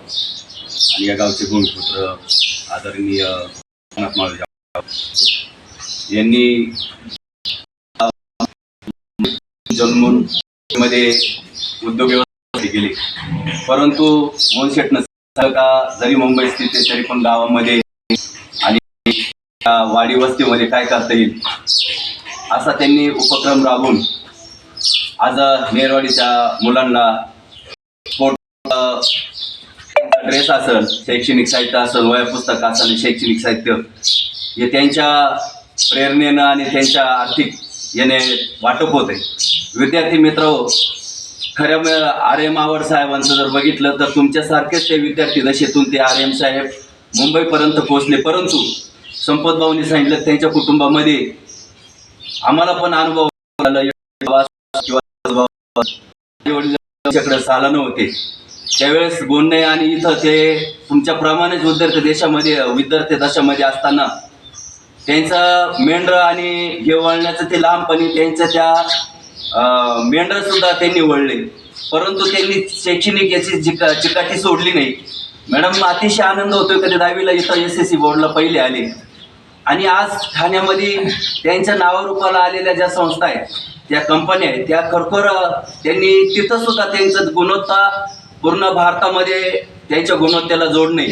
आणि या गावचे भूमिपुत्र आदरणीय यांनी जन्मून मध्ये उद्योग व्यवस्था केली, परंतु मोहनशेठ का जरी मुंबई स्थित आहे तरी पण गावामध्ये आणि वाडी वस्तीमध्ये काय करता येईल असा त्यांनी उपक्रम राबवून आज नेरवाडीच्या मुलांना ड्रेस असेल, शैक्षणिक साहित्य असेल, वह्या पुस्तक असेल, शैक्षणिक साहित्य हे त्यांच्या प्रेरणेनं आणि त्यांच्या आर्थिक याने वाटप होते. विद्यार्थी मित्र, खऱ्या आर्यम आवड साहेबांचं जर बघितलं तर तुमच्यासारखेच ते विद्यार्थी दशेतून ते आर्यम साहेब मुंबईपर्यंत पोहोचले, परंतु संपत भाऊंनी सांगितलं त्यांच्या कुटुंबामध्ये आम्हाला पण अनुभव किंवा साला नव्हते त्यावेळेस गोंडे आणि इथं ते तुमच्याप्रमाणेच विद्यार्थी दशामध्ये असताना त्यांचं मेंढर आणि हे वळण्याचं ते लहानपणी त्यांचं त्या मेंढर सुद्धा त्यांनी वळले, परंतु त्यांनी शैक्षणिक याची चिकाटी सोडली नाही. मॅडम, अतिशय आनंद होतोय की ते 10वीला इथं SSC बोर्डला पहिले आले आणि आज ठाण्यामध्ये त्यांच्या नावारूपाला आलेल्या ज्या संस्था आहेत, त्या कंपन्या आहेत, त्या खरोखर त्यांनी तिथं सुद्धा त्यांचं गुणवत्ता पूर्ण भारतामध्ये त्यांच्या गुणवत्तेला जोडणे.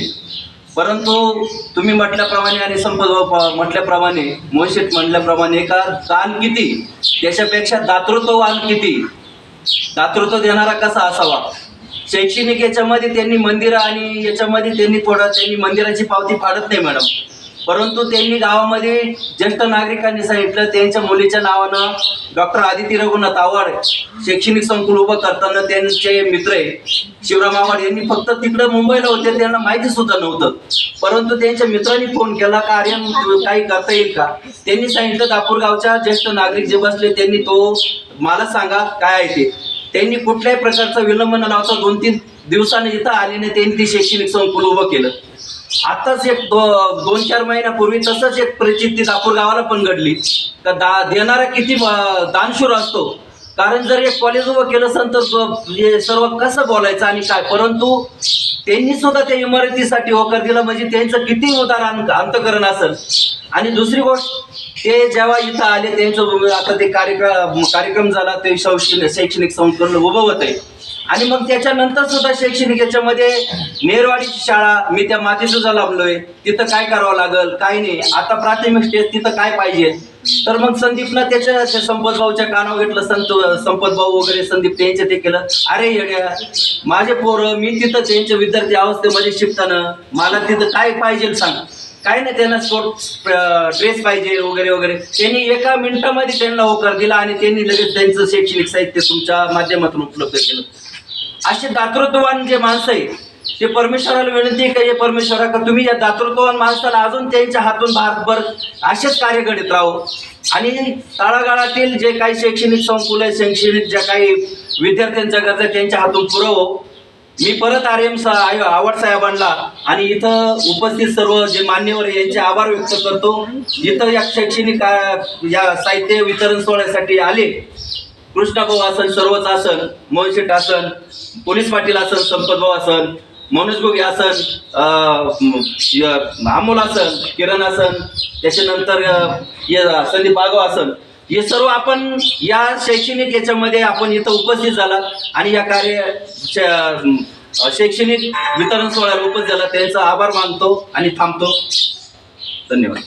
परंतु तुम्ही म्हटल्याप्रमाणे आणि संपत म्हटल्याप्रमाणे, मोहनशेठ म्हटल्याप्रमाणे का दान किती त्याच्यापेक्षा दातृत्ववान किती, दातृत्व देणारा कसा असावा. शैक्षणिक याच्यामध्ये त्यांनी मंदिरं आणि याच्यामध्ये त्यांनी मंदिराची पावती फाडत नाही मॅडम, परंतु त्यांनी गावामध्ये ज्येष्ठ नागरिकांनी सांगितलं त्यांच्या मुलीच्या नावानं डॉक्टर आदिती रघुनाथ आव्हाड शैक्षणिक संकुल उभं करताना त्यांचे मित्र शिवराम आव्हाड यांनी फक्त तिकडं मुंबईला होते, त्यांना माहिती सुद्धा नव्हतं, परंतु त्यांच्या मित्रांनी फोन केला का आर्यन काही करता येईल का. त्यांनी सांगितलं दापूर गावच्या ज्येष्ठ नागरिक जे बसले त्यांनी तो मला सांगा काय आहे ते. त्यांनी कुठल्याही प्रकारचा विलंब न लावता 2-3 दिवसांनी इथं आल्याने त्यांनी ते शैक्षणिक संकुल उभं केलं. आताच एक 2-4 महिन्यापूर्वी तसंच एक प्रचिती दापूर गावाला पण घडली का देणारा किती दानशूर असतो. कारण जर एक कॉलेज उभं केलं असेल तर सर्व कसं बोलायचं आणि काय, परंतु त्यांनी सुद्धा त्या इमारतीसाठी होकार दिला म्हणजे त्यांचं किती उदार अंतकरण असेल. आणि दुसरी गोष्ट ते जेव्हा इथं आले त्यांचं आता ते कार्यक्रम झाला, ते शैक्षणिक संकुल उभं होते आणि मग त्याच्यानंतर सुद्धा शैक्षणिक याच्यामध्ये नेरवाडीची शाळा मी त्या मातीसुद्धा लाभलोय, तिथं काय करावं लागेल काय नाही, आता प्राथमिक स्टेज तिथं काय पाहिजे. तर मग संदीपनं त्याच्या संपत भाऊच्या कानावर घेतलं, संपत भाऊ वगैरे संदीप त्यांचे ते केलं. अरे येड्या, माझे पोरं मी तिथं त्यांच्या विद्यार्थी अवस्थेमध्ये शिकताना मला तिथं काय पाहिजे सांग, काय नाही त्यांना स्पोर्ट्स ड्रेस पाहिजे वगैरे वगैरे. त्यांनी एका मिनिटामध्ये त्यांना होकार दिला आणि त्यांनी लगेच त्यांचं शैक्षणिक साहित्य तुमच्या माध्यमातून उपलब्ध केलं. असे दातृत्ववान जे माणसं आहे ते परमेश्वराला विनंती आहे का हे परमेश्वरा का तुम्ही या दातृत्ववान माणसाला अजून त्यांच्या हातून भारतभर असेच कार्य घडत राहो आणि तळागाळातील जे काही शैक्षणिक संकुल आहे, शैक्षणिक ज्या काही विद्यार्थ्यांच्या गरजा त्यांच्या हातून पुरवो. मी परत आर्यम आव्हाड साहेबांना आणि इथं उपस्थित सर्व जे मान्यवर यांचे आभार व्यक्त करतो. इथं या शैक्षणिक या साहित्य वितरण सोहळ्यासाठी आले कृष्णाभाऊ असन, सर्वच असन, मोहनशेठ असन, पोलीस पाटील असन, संपत भाऊ असन, मनोज गोगे असन, अमोल असन, किरण असन, त्याच्यानंतर संदीप बागव असन, हे सर्व आपण या शैक्षणिक याच्यामध्ये आपण इथं उपस्थित झाला आणि या शैक्षणिक वितरण सोहळ्याला उपस्थित झाला. त्यांचा आभार मानतो आणि थांबतो. धन्यवाद.